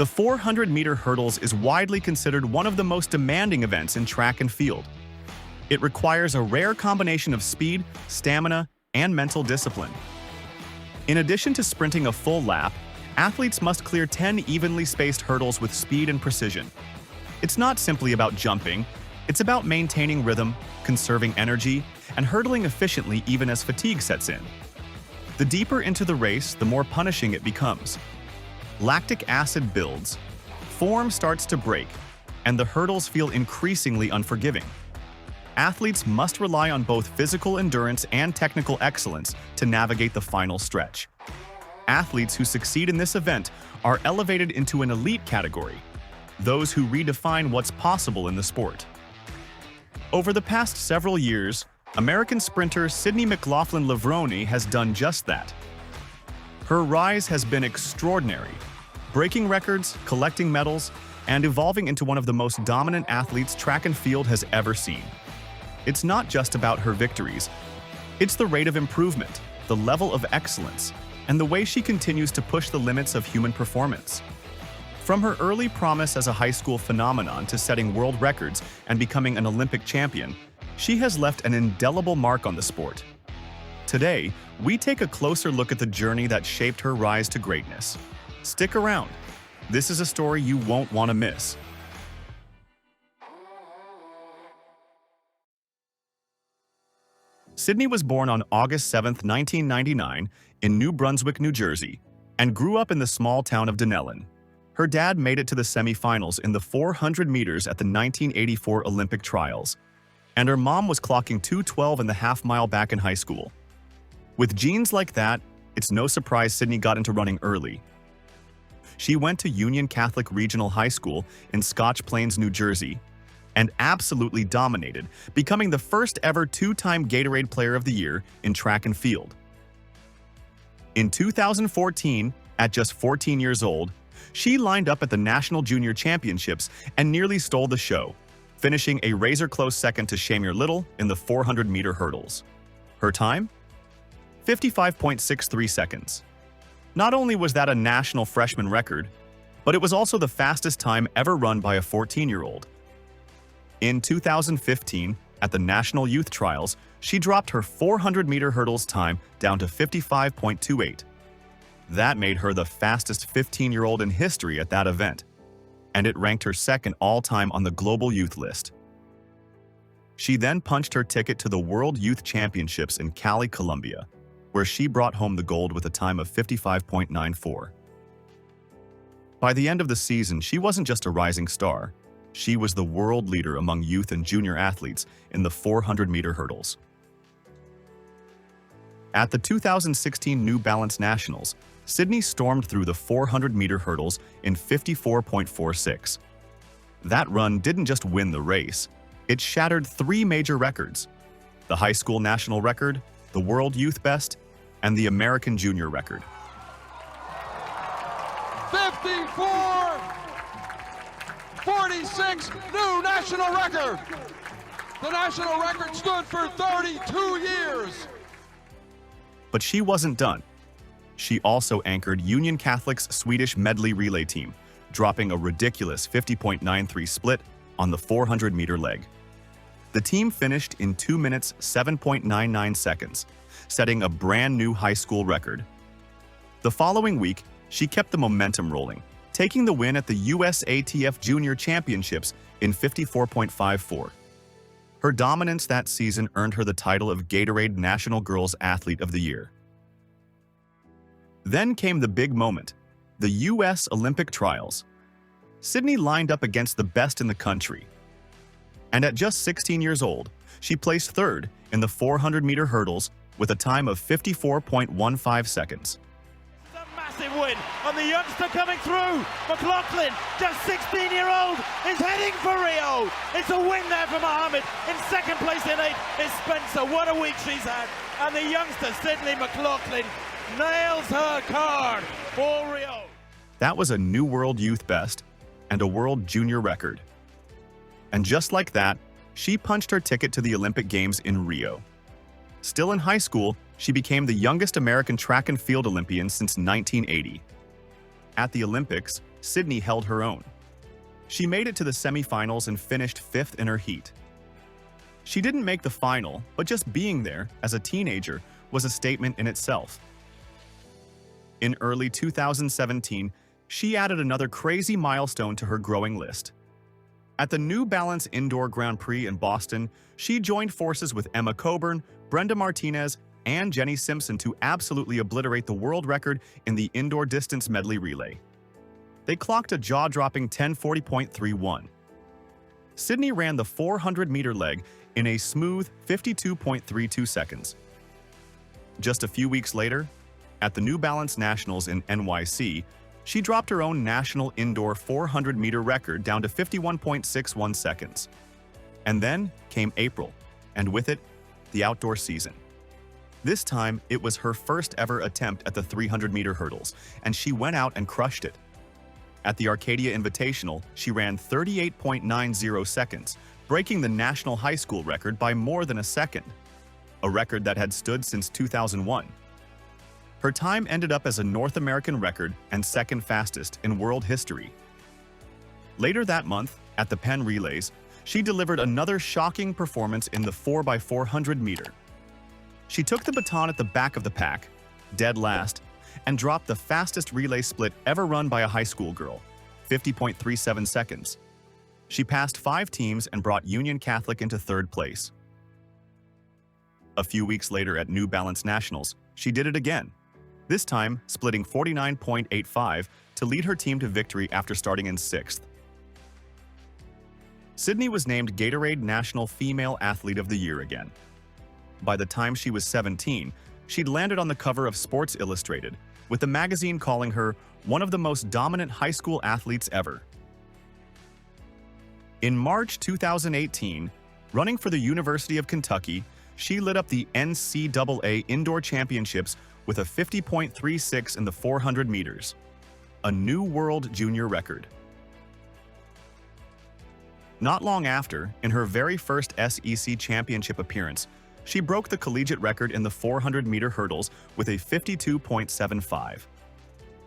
The 400-meter hurdles is widely considered one of the most demanding events in track and field. It requires a rare combination of speed, stamina, and mental discipline. In addition to sprinting a full lap, athletes must clear 10 evenly spaced hurdles with speed and precision. It's not simply about jumping, it's about maintaining rhythm, conserving energy, and hurdling efficiently even as fatigue sets in. The deeper into the race, the more punishing it becomes. Lactic acid builds, form starts to break, and the hurdles feel increasingly unforgiving. Athletes must rely on both physical endurance and technical excellence to navigate the final stretch. Athletes who succeed in this event are elevated into an elite category, those who redefine what's possible in the sport. Over the past several years, American sprinter McLaughlin-Levrone has done just that. Her rise has been extraordinary, breaking records, collecting medals, and evolving into one of the most dominant athletes track and field has ever seen. It's not just about her victories. It's the rate of improvement, the level of excellence, and the way she continues to push the limits of human performance. From her early promise as a high school phenomenon to setting world records and becoming an Olympic champion, she has left an indelible mark on the sport. Today, we take a closer look at the journey that shaped her rise to greatness. Stick around. This is a story you won't want to miss. Sydney was born on August 7, 1999, in New Brunswick, New Jersey, and grew up in the small town of Dunellen. Her dad made it to the semifinals in the 400 meters at the 1984 Olympic trials, and her mom was clocking 2:12 in the half-mile back in high school. With genes like that, it's no surprise Sydney got into running early. She went to Union Catholic Regional High School in Scotch Plains, New Jersey, and absolutely dominated, becoming the first ever two-time Gatorade Player of the Year in track and field. In 2014, at just 14 years old, she lined up at the National Junior Championships and nearly stole the show, finishing a razor-close second to Shamir Little in the 400-meter hurdles. Her time? 55.63 seconds. Not only was that a national freshman record, but it was also the fastest time ever run by a 14-year-old. In 2015, at the National Youth Trials, she dropped her 400-meter hurdles time down to 55.28. That made her the fastest 15-year-old in history at that event, and it ranked her second all-time on the global youth list. She then punched her ticket to the World Youth Championships in Cali, Colombia, where she brought home the gold with a time of 55.94. By the end of the season, she wasn't just a rising star. She was the world leader among youth and junior athletes in the 400-meter hurdles. At the 2016 New Balance Nationals, Sydney stormed through the 400-meter hurdles in 54.46. That run didn't just win the race, it shattered three major records: the high school national record, the world youth best, and the American junior record. 54.46, new national record. The national record stood for 32 years. But she wasn't done. She also anchored Union Catholic's Swedish medley relay team, dropping a ridiculous 50.93 split on the 400-meter leg. The team finished in 2 minutes 7.99 seconds, setting a brand new high school record. The following week, she kept the momentum rolling, taking the win at the USATF Junior Championships in 54.54. Her dominance that season earned her the title of Gatorade National Girls Athlete of the Year. Then came the big moment, the U.S. Olympic trials. Sydney lined up against the best in the country. And at just 16 years old, she placed third in the 400-meter hurdles with a time of 54.15 seconds. It's a massive win, and the youngster coming through, McLaughlin, just 16-year-old, is heading for Rio. It's a win there for Mohammed. In second place in 8 is Spencer. What a week she's had. And the youngster, Sydney McLaughlin, nails her card for Rio. That was a new world youth best and a world junior record. And just like that, she punched her ticket to the Olympic Games in Rio. Still in high school, she became the youngest American track and field Olympian since 1980. At the Olympics, Sydney held her own. She made it to the semifinals and finished 5th in her heat. She didn't make the final, but just being there as a teenager was a statement in itself. In early 2017, she added another crazy milestone to her growing list. At the New Balance Indoor Grand Prix in Boston, she joined forces with Emma Coburn, Brenda Martinez, and Jenny Simpson to absolutely obliterate the world record in the indoor distance medley relay. They clocked a jaw-dropping 10:40.31. Sydney ran the 400-meter leg in a smooth 52.32 seconds. Just a few weeks later, at the New Balance Nationals in NYC, she dropped her own national indoor 400-meter record down to 51.61 seconds. And then came April, and with it, the outdoor season. This time, it was her first ever attempt at the 300-meter hurdles, and she went out and crushed it. At the Arcadia Invitational, she ran 38.90 seconds, breaking the national high school record by more than a second, a record that had stood since 2001. Her time ended up as a North American record and second fastest in world history. Later that month, at the Penn Relays, she delivered another shocking performance in the 4x400 meter. She took the baton at the back of the pack, dead last, and dropped the fastest relay split ever run by a high school girl, 50.37 seconds. She passed 5 teams and brought Union Catholic into 3rd place. A few weeks later at New Balance Nationals, she did it again, this time splitting 49.85 to lead her team to victory after starting in 6th. Sydney was named Gatorade National Female Athlete of the Year again. By the time she was 17, she'd landed on the cover of Sports Illustrated, with the magazine calling her one of the most dominant high school athletes ever. In March 2018, running for the University of Kentucky, she lit up the NCAA Indoor Championships with a 50.36 in the 400 meters, a new world junior record. Not long after, in her very first SEC championship appearance, she broke the collegiate record in the 400-meter hurdles with a 52.75.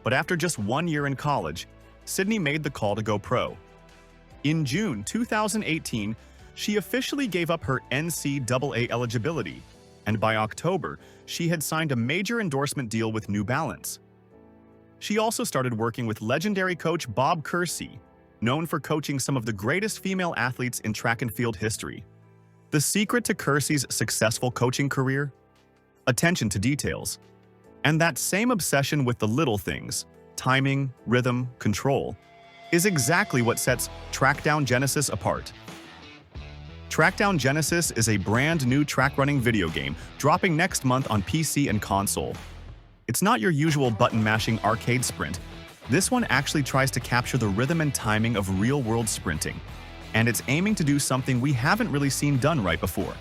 But after just 1 year in college, Sydney made the call to go pro. In June 2018, she officially gave up her NCAA eligibility, and by October, she had signed a major endorsement deal with New Balance. She also started working with legendary coach Bob Kersey, known for coaching some of the greatest female athletes in track and field history. The secret to Kersey's successful coaching career? Attention to details. And that same obsession with the little things, timing, rhythm, control, is exactly what sets Trackdown Genesis apart. Trackdown Genesis is a brand new track running video game dropping next month on PC and console. It's not your usual button-mashing arcade sprint. This one actually tries to capture the rhythm and timing of real-world sprinting, and it's aiming to do something we haven't really seen done right before.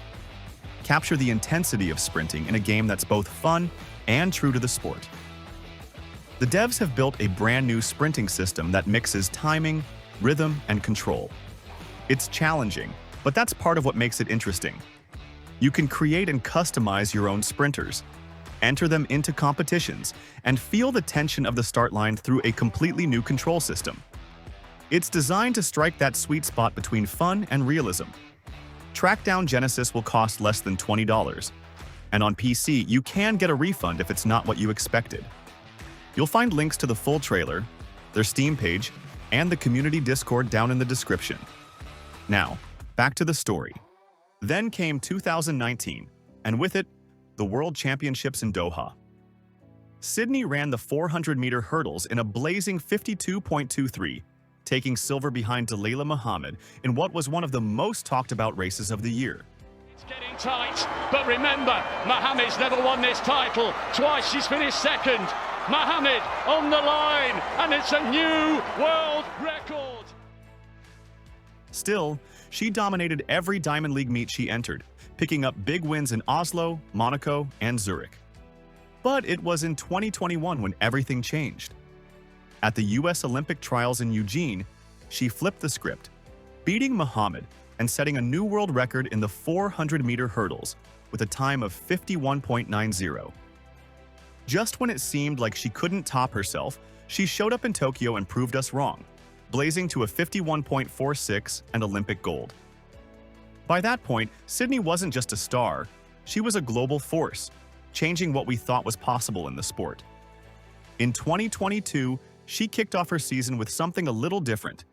Capture the intensity of sprinting in a game that's both fun and true to the sport. The devs have built a brand new sprinting system that mixes timing, rhythm, and control. It's challenging, but that's part of what makes it interesting. You can create and customize your own sprinters, enter them into competitions, and feel the tension of the start line through a completely new control system. It's designed to strike that sweet spot between fun and realism. Trackdown Genesis will cost less than $20, and on PC you can get a refund if it's not what you expected. You'll find links to the full trailer, their Steam page, and the community Discord down in the description. Now, back to the story. Then came 2019, and with it, the World Championships in Doha. Sydney ran the 400-meter hurdles in a blazing 52.23, taking silver behind Dalilah Muhammad in what was one of the most talked about races of the year. It's getting tight, but remember, Muhammad's never won this title. Twice she's finished second. Muhammad on the line, and it's a new world record. Still, she dominated every Diamond League meet she entered, picking up big wins in Oslo, Monaco, and Zurich. But it was in 2021 when everything changed. At the US Olympic trials in Eugene, she flipped the script, beating Muhammad and setting a new world record in the 400-meter hurdles with a time of 51.90. Just when it seemed like she couldn't top herself, she showed up in Tokyo and proved us wrong, blazing to a 51.46 and Olympic gold. By that point, Sydney wasn't just a star, she was a global force, changing what we thought was possible in the sport. In 2022, she kicked off her season with something a little different.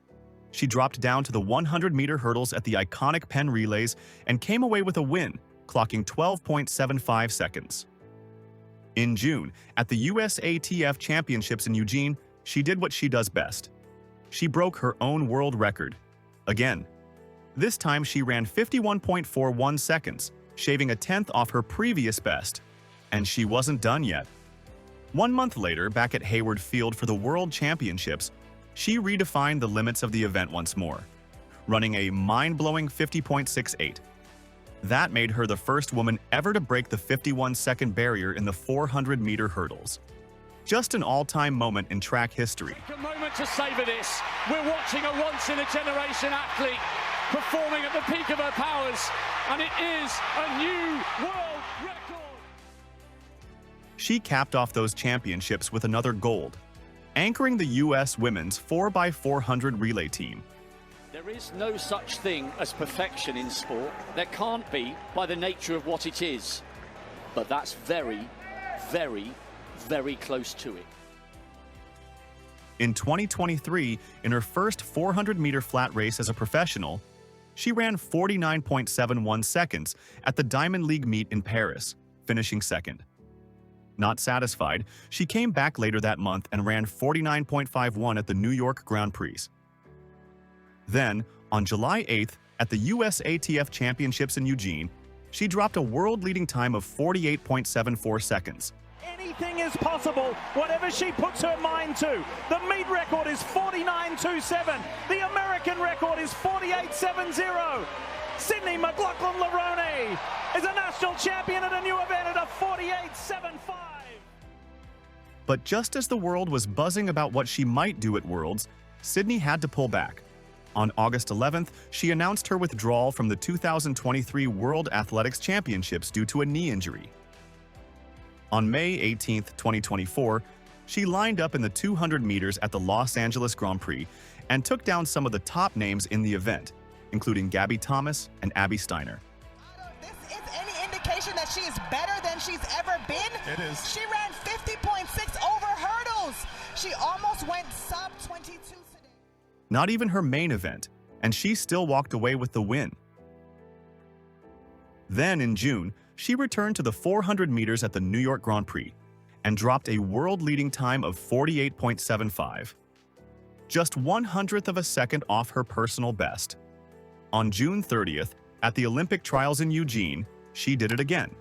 She dropped down to the 100-meter hurdles at the iconic Penn Relays and came away with a win, clocking 12.75 seconds. In June, at the USATF Championships in Eugene, she did what she does best. She broke her own world record. Again. This time she ran 51.41 seconds, shaving a tenth off her previous best. And she wasn't done yet. 1 month later, back at Hayward Field for the World Championships, she redefined the limits of the event once more, running a mind-blowing 50.68. That made her the first woman ever to break the 51-second barrier in the 400-meter hurdles. Just an all-time moment in track history. A moment to savor this. We're watching a once-in-a-generation athlete performing at the peak of her powers, and it is a new world record. She capped off those championships with another gold, anchoring the U.S. women's 4x400 relay team. There is no such thing as perfection in sport. There can't be by the nature of what it is. But that's very, very, very close to it. In 2023, in her first 400-meter flat race as a professional, she ran 49.71 seconds at the Diamond League meet in Paris, finishing second. Not satisfied, she came back later that month and ran 49.51 at the New York Grand Prix. Then, on July 8th, at the USATF Championships in Eugene, she dropped a world-leading time of 48.74 seconds. Anything is possible, whatever she puts her mind to. The meet record is 49.27. The American record is 48.70. Sydney McLaughlin-Levrone is a national champion at a new event at a 48.75. But just as the world was buzzing about what she might do at Worlds, Sydney had to pull back. On August 11th, she announced her withdrawal from the 2023 World Athletics Championships due to a knee injury. On May 18, 2024, she lined up in the 200 meters at the Los Angeles Grand Prix and took down some of the top names in the event, including Gabby Thomas and Abby Steiner. This is any indication that she is better than she's ever been. It is. She ran 50.6 over hurdles. She almost went sub 22 today. Not even her main event, and she still walked away with the win. Then in June, she returned to the 400 meters at the New York Grand Prix and dropped a world-leading time of 48.75. Just 1/100th of a second off her personal best. On June 30th, at the Olympic trials in Eugene, she did it again.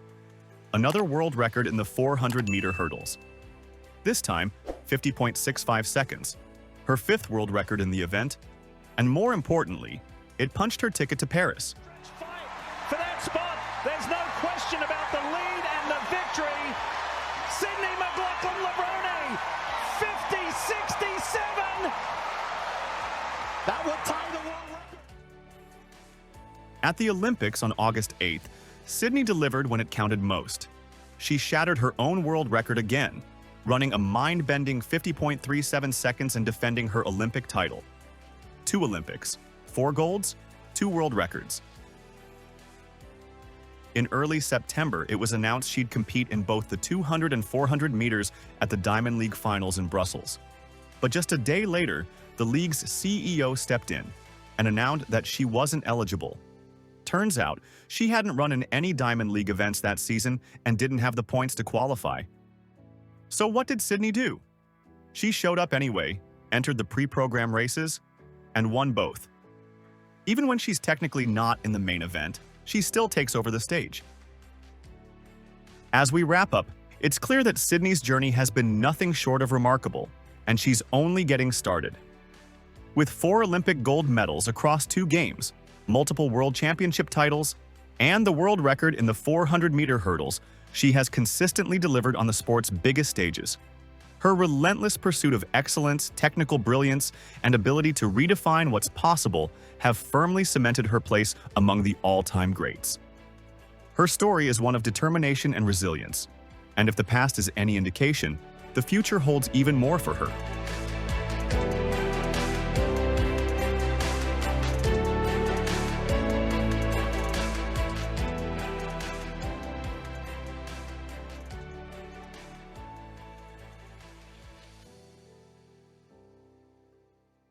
Another world record in the 400-meter hurdles. This time, 50.65 seconds. Her 5th world record in the event, and more importantly, it punched her ticket to Paris. Fight for that spot. There's no question about the lead and the victory. Sydney McLaughlin-Levrone, 50.67. That would tie the world record. At the Olympics on August 8th, Sydney delivered when it counted most. She shattered her own world record again, running a mind-bending 50.37 seconds and defending her Olympic title. 2 Olympics, 4 golds, 2 world records. In early September, it was announced she'd compete in both the 200 and 400 meters at the Diamond League finals in Brussels. But just a day later, the league's CEO stepped in and announced that she wasn't eligible. Turns out, she hadn't run in any Diamond League events that season and didn't have the points to qualify. So what did Sydney do? She showed up anyway, entered the pre-program races, and won both. Even when she's technically not in the main event, she still takes over the stage. As we wrap up, it's clear that Sydney's journey has been nothing short of remarkable, and she's only getting started. With 4 Olympic gold medals across 2 games, multiple world championship titles, and the world record in the 400-meter hurdles, she has consistently delivered on the sport's biggest stages. Her relentless pursuit of excellence, technical brilliance, and ability to redefine what's possible have firmly cemented her place among the all-time greats. Her story is one of determination and resilience, and if the past is any indication, the future holds even more for her.